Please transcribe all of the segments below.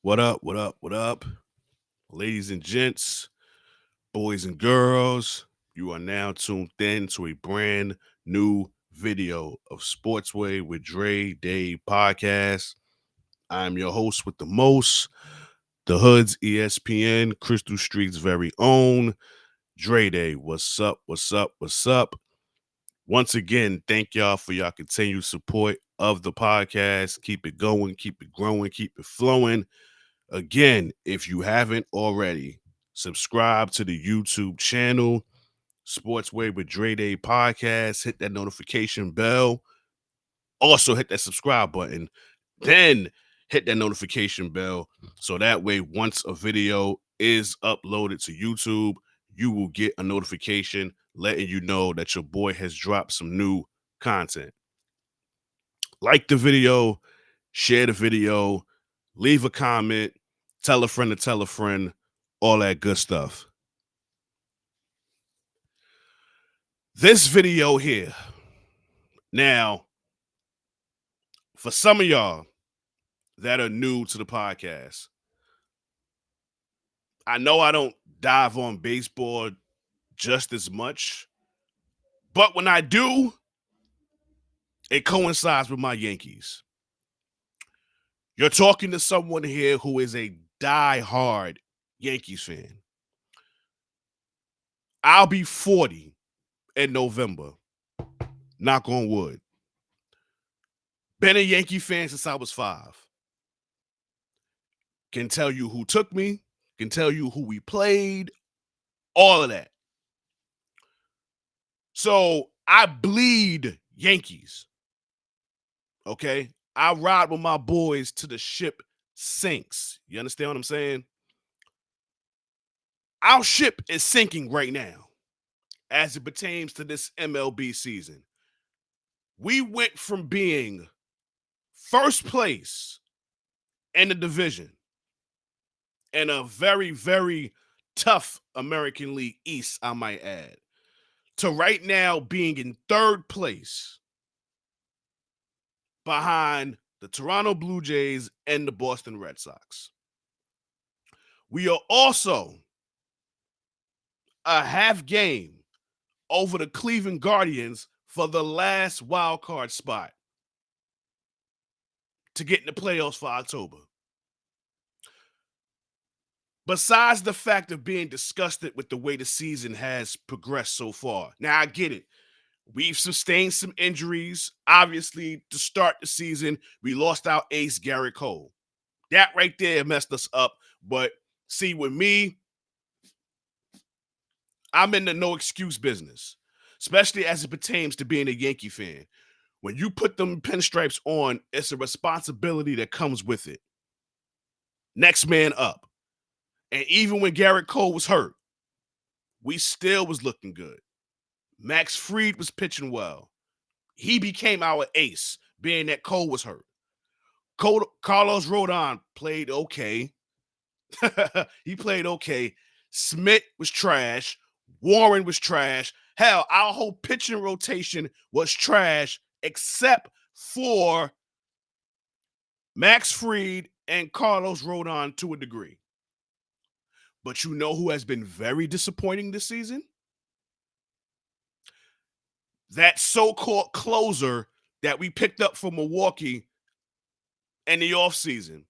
What up? What up? What up? Ladies and gents, boys and girls, you are now tuned in to a brand new video of Sportsway with Dre Day podcast. I'm your host with the most, the Hood's ESPN, Crystal Street's very own, Dre Day. What's up? What's up? What's up? Once again, thank y'all for y'all continued support of the podcast. Keep it going, keep it growing, keep it flowing. Again, if you haven't already, subscribe to the YouTube channel, Sportsway with Dre Day Podcast. Hit that notification bell. Also, hit that subscribe button. Then hit that notification bell so that way, once a video is uploaded to YouTube, you will get a notification letting you know that your boy has dropped some new content. Like the video, share the video, leave a comment, tell a friend to tell a friend, all that good stuff. This video here, now, for some of y'all that are new to the podcast, I know I don't dive on baseball just as much, but when I do, it coincides with my Yankees. You're talking to someone here who is a die-hard Yankees fan. I'll be 40 in November. Knock on wood. Been a Yankee fan since I was 5. Can tell you who took me, can tell you who we played, all of that. So I bleed Yankees. Okay? I ride with my boys till the ship sinks. You understand what I'm saying? Our ship is sinking right now as it pertains to this MLB season. We went from being first place in the division in a very, very tough American League East, I might add, to right now being in third place behind the Toronto Blue Jays and the Boston Red Sox. We are also a half game over the Cleveland Guardians for the last wild card spot to get in the playoffs for October. Besides the fact of being disgusted with the way the season has progressed so far. Now, I get it. We've sustained some injuries. Obviously, to start the season, we lost our ace, Garrett Cole. That right there messed us up. But see, with me, I'm in the no excuse business, especially as it pertains to being a Yankee fan. When you put them pinstripes on, it's a responsibility that comes with it. Next man up. And even when Garrett Cole was hurt, we still was looking good. Max Fried was pitching well. He became our ace, being that Cole was hurt. Carlos Rodon played okay. He played okay. Smith was trash. Warren was trash. Hell, our whole pitching rotation was trash except for Max Fried and Carlos Rodon to a degree. But you know who has been very disappointing this season? That so-called closer that we picked up from Milwaukee in the offseason,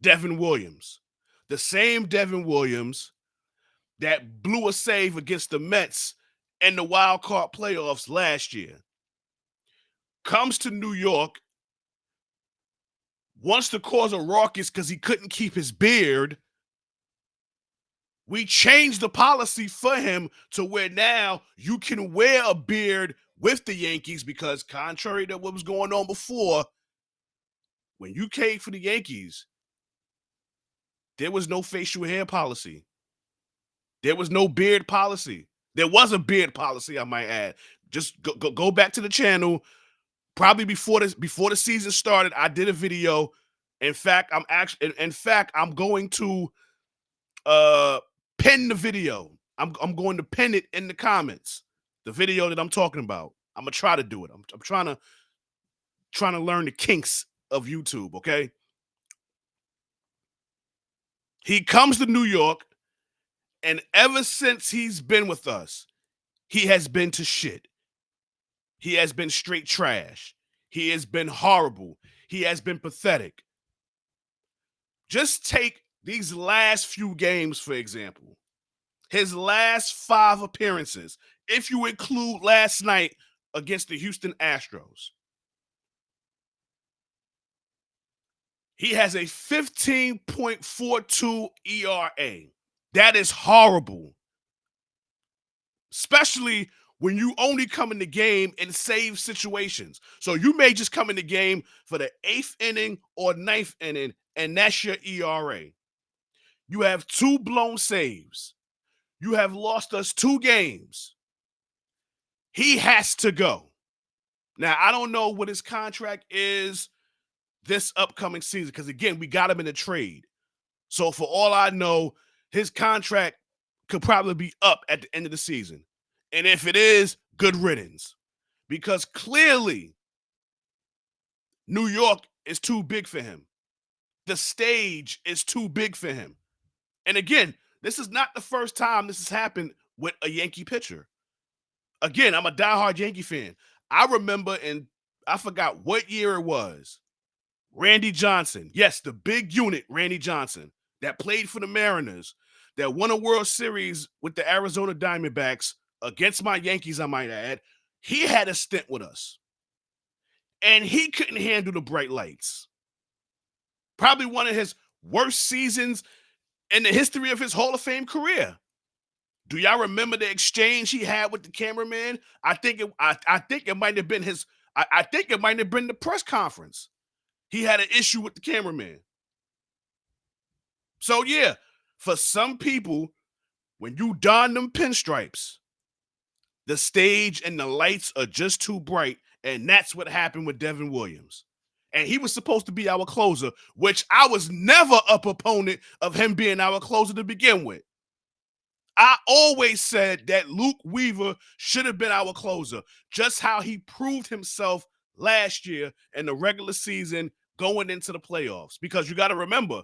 Devin Williams. The same Devin Williams that blew a save against the Mets in the wild card playoffs last year. Comes to New York, wants to cause a ruckus because he couldn't keep his beard. We changed the policy for him to where now you can wear a beard with the Yankees because contrary to what was going on before, when you came for the Yankees, there was no facial hair policy. There was no beard policy. There was a beard policy, I might add. Just go back to the channel. Probably before the season started, I did a video. In fact, I'm going to pin the video. I'm going to pin it in the comments. The video that I'm talking about. I'm gonna try to do it. I'm trying to learn the kinks of YouTube. Okay. He comes to New York, and ever since he's been with us, he has been to shit. He has been straight trash. He has been horrible. He has been pathetic. Just take these last few games, for example. His last 5 appearances, if you include last night against the Houston Astros, he has a 15.42 ERA. That is horrible, especially when you only come in the game in save situations. So you may just come in the game for the 8th inning or 9th inning, and that's your ERA. You have 2 blown saves. You have lost us 2 games. He has to go. Now, I don't know what his contract is this upcoming season because, again, we got him in a trade. So for all I know, his contract could probably be up at the end of the season. And if it is, good riddance. Because clearly, New York is too big for him. The stage is too big for him. And again, this is not the first time this has happened with a Yankee pitcher. Again, I'm a diehard Yankee fan. I remember I forgot what year it was. Randy Johnson. Yes, the big unit, Randy Johnson, that played for the Mariners, that won a World Series with the Arizona Diamondbacks against my Yankees, I might add. He had a stint with us. And he couldn't handle the bright lights. Probably one of his worst seasons in the history of his Hall of Fame career. Do y'all remember the exchange he had with the cameraman? I think it might have been I think it might have been the press conference. He had an issue with the cameraman. So yeah, for some people, when you don them pinstripes, the stage and the lights are just too bright, and that's what happened with Devin Williams. And he was supposed to be our closer, which I was never a proponent of him being our closer to begin with. I always said that Luke Weaver should have been our closer, just how he proved himself last year in the regular season going into the playoffs. Because you got to remember,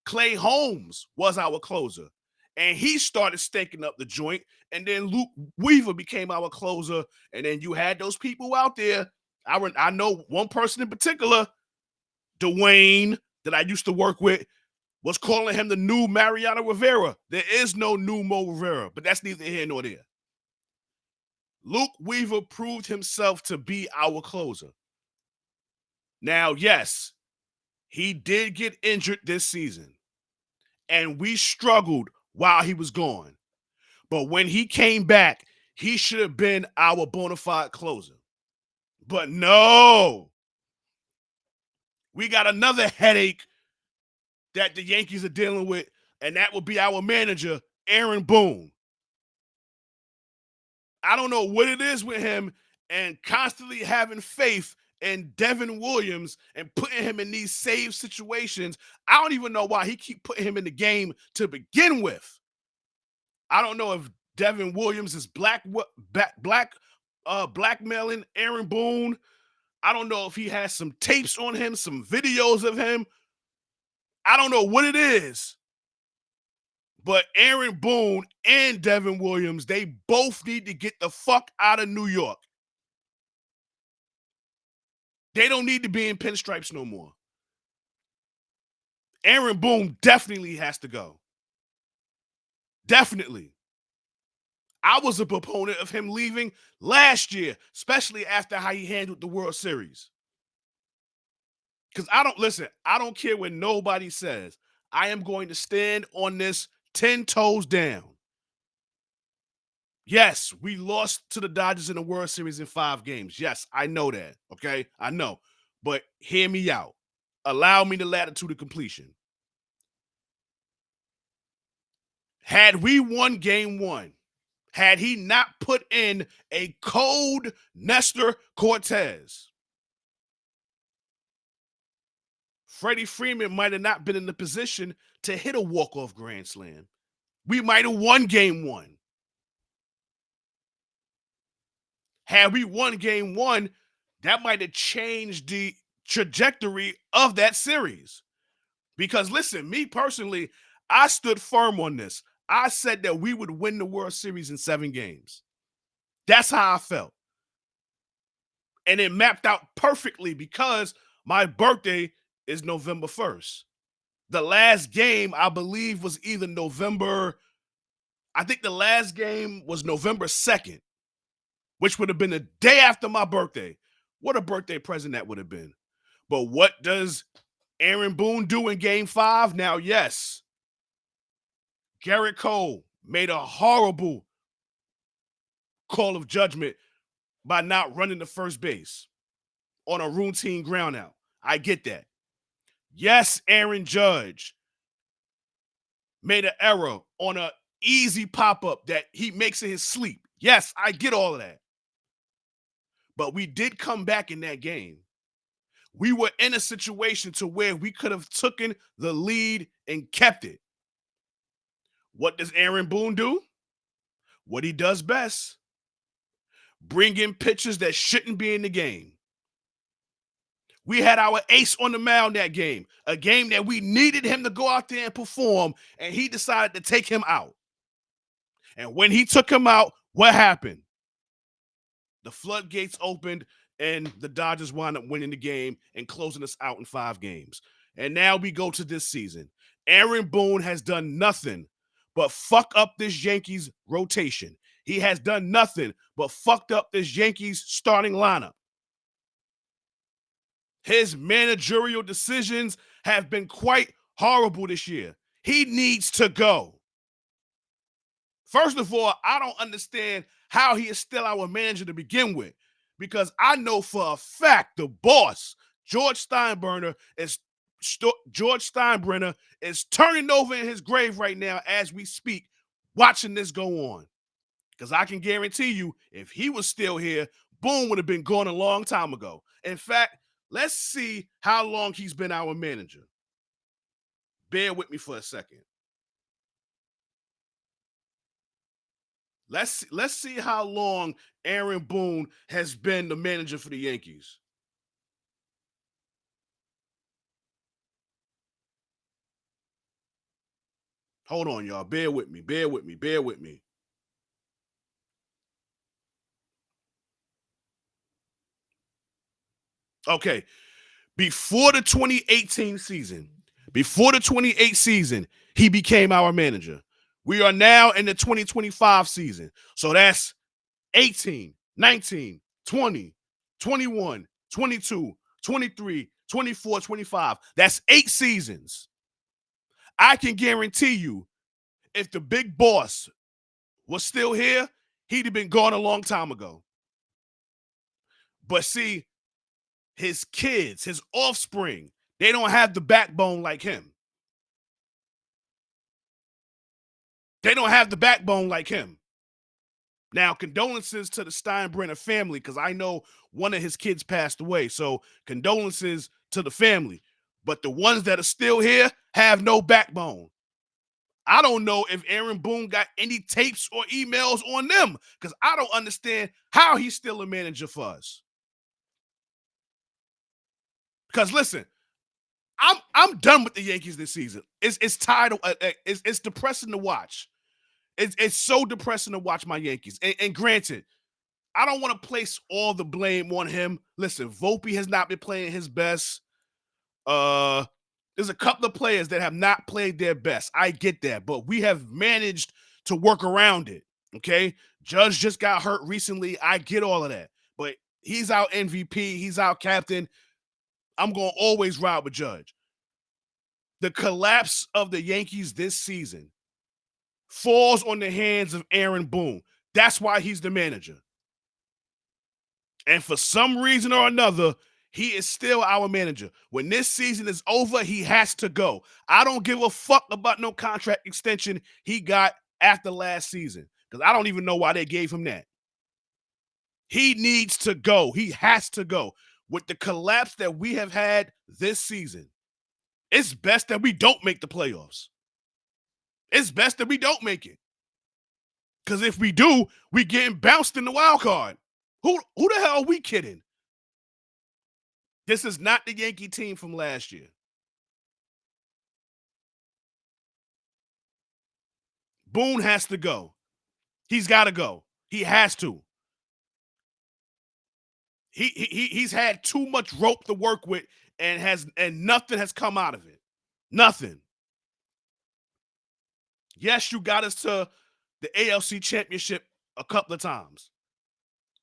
Clay Holmes was our closer, and he started stinking up the joint, and then Luke Weaver became our closer, and then you had those people out there. I know one person in particular, Dwayne, that I used to work with, was calling him the new Mariano Rivera. There is no new Mo Rivera, but that's neither here nor there. Luke Weaver proved himself to be our closer. Now, yes, he did get injured this season, and we struggled while he was gone. But when he came back, he should have been our bona fide closer. But no, we got another headache that the Yankees are dealing with, and that will be our manager, Aaron Boone. I don't know what it is with him and constantly having faith in Devin Williams and putting him in these save situations. I don't even know why he keep putting him in the game to begin with. I don't know if Devin Williams is blackmailing Aaron Boone. I don't know if he has some tapes on him, some videos of him. I don't know what it is. But Aaron Boone and Devin Williams, they both need to get the fuck out of New York. They don't need to be in pinstripes no more. Aaron Boone definitely has to go. Definitely. I was a proponent of him leaving last year, especially after how he handled the World Series. Because I don't care what nobody says. I am going to stand on this 10 toes down. Yes, we lost to the Dodgers in the World Series in 5 games. Yes, I know that. Okay, I know. But hear me out. Allow me the latitude of completion. Had we won game 1, had he not put in a cold Nestor Cortez, Freddie Freeman might have not been in the position to hit a walk-off grand slam. We might have won game 1. Had we won game 1, that might have changed the trajectory of that series. Because listen, me personally, I stood firm on this. I said that we would win the World Series in 7 games. That's how I felt. And it mapped out perfectly because my birthday is November 1st. The last game, I believe, was either I think the last game was November 2nd, which would have been the day after my birthday. What a birthday present that would have been. But what does Aaron Boone do in game 5? Now, yes, Garrett Cole made a horrible call of judgment by not running to first base on a routine groundout. I get that. Yes, Aaron Judge made an error on an easy pop-up that he makes in his sleep. Yes, I get all of that. But we did come back in that game. We were in a situation to where we could have taken the lead and kept it. What does Aaron Boone do? What he does best. Bring in pitchers that shouldn't be in the game. We had our ace on the mound that game, a game that we needed him to go out there and perform, and he decided to take him out. And when he took him out, what happened? The floodgates opened, and the Dodgers wound up winning the game and closing us out in 5 games. And now we go to this season. Aaron Boone has done nothing but fuck up this Yankees rotation. He has done nothing but fucked up this Yankees starting lineup. His managerial decisions have been quite horrible this year. He needs to go. First of all, I don't understand how he is still our manager to begin with, because I know for a fact the boss, George Steinbrenner, is turning over in his grave right now as we speak, watching this go on. Because I can guarantee you, if he was still here, Boone would have been gone a long time ago. In fact, let's see how long he's been our manager. Bear with me for a second. Let's see how long Aaron Boone has been the manager for the Yankees. Hold on, y'all. Bear with me. Bear with me. Bear with me. Okay. Before the 2018 season, he became our manager. We are now in the 2025 season. So that's 18, 19, 20, 21, 22, 23, 24, 25. That's 8 seasons. I can guarantee you, if the big boss was still here, he'd have been gone a long time ago. But see, his kids, his offspring, they don't have the backbone like him. They don't have the backbone like him. Now, condolences to the Steinbrenner family, because I know one of his kids passed away. So condolences to the family. But the ones that are still here have no backbone. I don't know if Aaron Boone got any tapes or emails on them, because I don't understand how he's still a manager for us. Because listen, I'm done with the Yankees this season. It's tired. It's depressing to watch. It's so depressing to watch my Yankees. And granted, I don't want to place all the blame on him. Listen, Volpe has not been playing his best. There's a couple of players that have not played their best. I get that, but we have managed to work around it. Okay, Judge just got hurt recently. I get all of that, but he's our MVP. He's our captain. I'm going to always ride with Judge. The collapse of the Yankees this season falls on the hands of Aaron Boone. That's why he's the manager. And for some reason or another, he is still our manager. When this season is over, he has to go. I don't give a fuck about no contract extension he got after last season, because I don't even know why they gave him that. He needs to go. He has to go. With the collapse that we have had this season, it's best that we don't make the playoffs. It's best that we don't make it. Because if we do, we getting bounced in the wild card. Who the hell are we kidding? This is not the Yankee team from last year. Boone has to go. He's got to go. He has to. He's had too much rope to work with, and nothing has come out of it. Nothing. Yes, you got us to the ALC Championship a couple of times.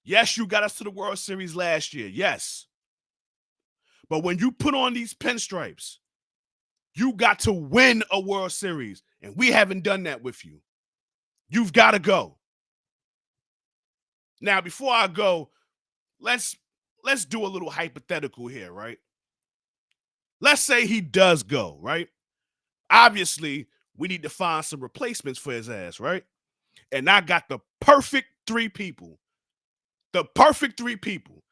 Yes, you got us to the World Series last year. Yes. But when you put on these pinstripes, you got to win a World Series, and we haven't done that with you. You've got to go. Now, before I go, let's do a little hypothetical here, right? Let's say he does go, right? Obviously, we need to find some replacements for his ass, right? And I got the perfect three people. The perfect three people.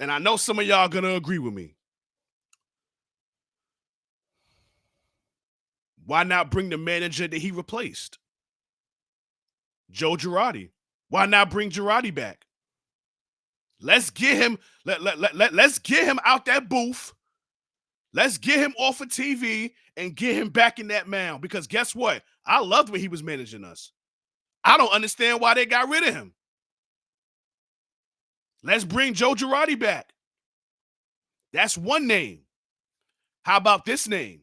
And I know some of y'all are going to agree with me. Why not bring the manager that he replaced? Joe Girardi. Why not bring Girardi back? Let's get him. Let's get him out that booth. Let's get him off of TV and get him back in that mound. Because guess what? I loved when he was managing us. I don't understand why they got rid of him. Let's bring Joe Girardi back. That's one name. How about this name?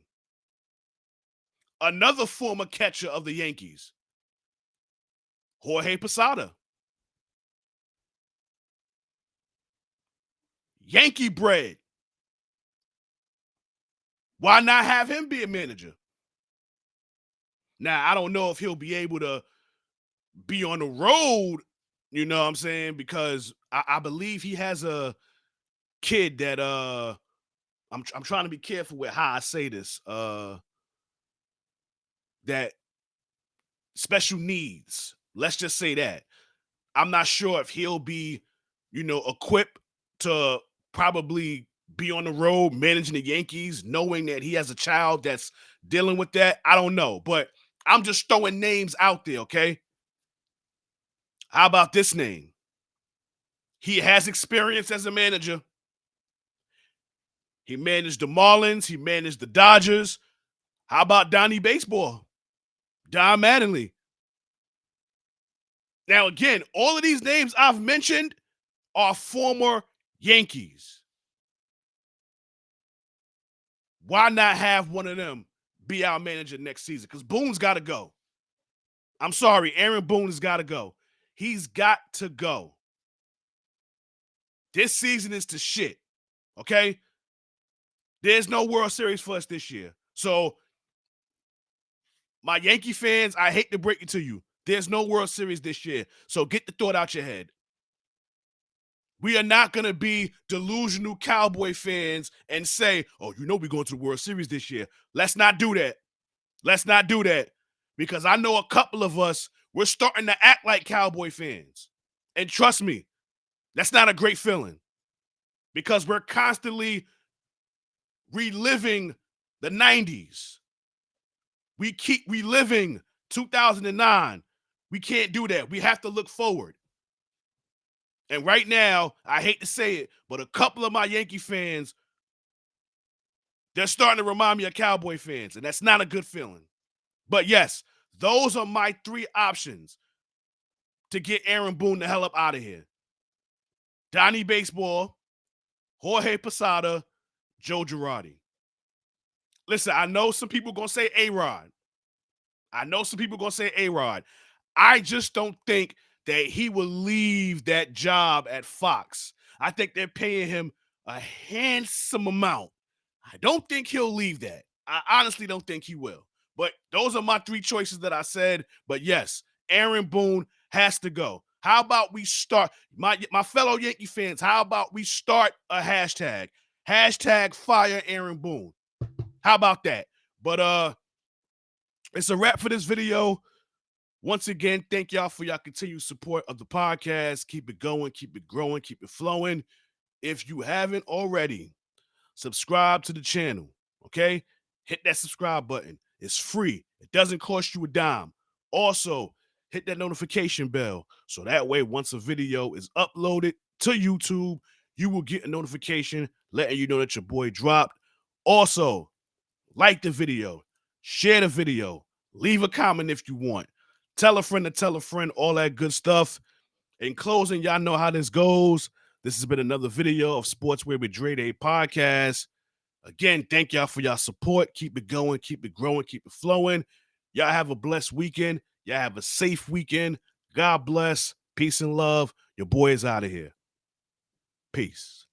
Another former catcher of the Yankees, Jorge Posada. Yankee bred. Why not have him be a manager? Now, I don't know if he'll be able to be on the road, you know what I'm saying? Because I believe he has a kid that I'm trying to be careful with how I say this. That special needs. Let's just say that. I'm not sure if he'll be, equipped to probably be on the road managing the Yankees, knowing that he has a child that's dealing with that. I don't know, but I'm just throwing names out there, okay? How about this name? He has experience as a manager. He managed the Marlins. He managed the Dodgers. How about Donnie Baseball? Don Mattingly. Now, again, all of these names I've mentioned are former Yankees. Why not have one of them be our manager next season? Because Boone's got to go. I'm sorry, Aaron Boone has got to go. He's got to go. This season is to shit, okay? There's no World Series for us this year. So, my Yankee fans, I hate to break it to you. There's no World Series this year. So get the thought out your head. We are not going to be delusional Cowboy fans and say, oh, we're going to the World Series this year. Let's not do that. Let's not do that. Because I know a couple of us, we're starting to act like Cowboy fans. And trust me, that's not a great feeling. Because we're constantly reliving the 90s. We keep reliving 2009. We can't do that. We have to look forward. And right now, I hate to say it, but a couple of my Yankee fans, they're starting to remind me of Cowboy fans, and that's not a good feeling. But yes, those are my three options to get Aaron Boone the hell up out of here. Donnie Baseball, Jorge Posada, Joe Girardi. Listen, I know some people going to say A-Rod. I just don't think that he will leave that job at Fox. I think they're paying him a handsome amount. I don't think he'll leave that. I honestly don't think he will. But those are my three choices that I said. But yes, Aaron Boone has to go. How about we start, my fellow Yankee fans, how about we start a hashtag? Hashtag fire Aaron Boone. How about that? But it's a wrap for this video. Once again, thank y'all for your continued support of the podcast. Keep it going, keep it growing, keep it flowing. If you haven't already, subscribe to the channel, okay? Hit that subscribe button. It's free. It doesn't cost you a dime. Also, hit that notification bell so that way once a video is uploaded to YouTube, you will get a notification letting you know that your boy dropped. Also, like the video, share the video, leave a comment if you want. Tell a friend to tell a friend, all that good stuff. In closing, y'all know how this goes. This has been another video of Sportswear with Dre Day podcast. Again, thank y'all for y'all support. Keep it going, keep it growing, keep it flowing. Y'all have a blessed weekend. Y'all have a safe weekend. God bless. Peace and love. Your boy is out of here. Peace.